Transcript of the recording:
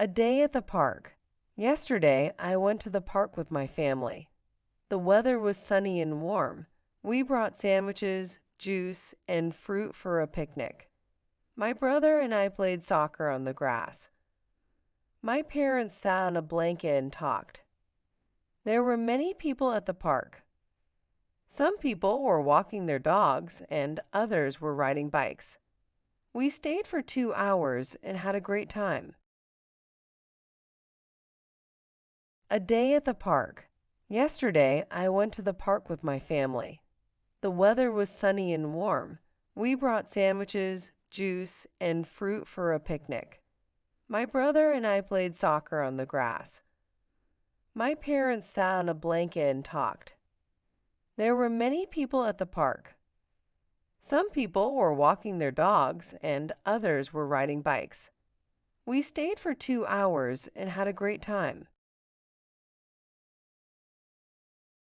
A day at the park. Yesterday, I went to the park with my family. The weather was sunny and warm. We brought sandwiches, juice, and fruit for a picnic. My brother and I played soccer on the grass. My parents sat on a blanket and talked. There were many people at the park. Some people were walking their dogs, and others were riding bikes. We stayed for 2 hours and had a great time. A day at the park. Yesterday, I went to the park with my family. The weather was sunny and warm. We brought sandwiches, juice, and fruit for a picnic. My brother and I played soccer on the grass. My parents sat on a blanket and talked. There were many people at the park. Some people were walking their dogs, and others were riding bikes. We stayed for 2 hours and had a great time.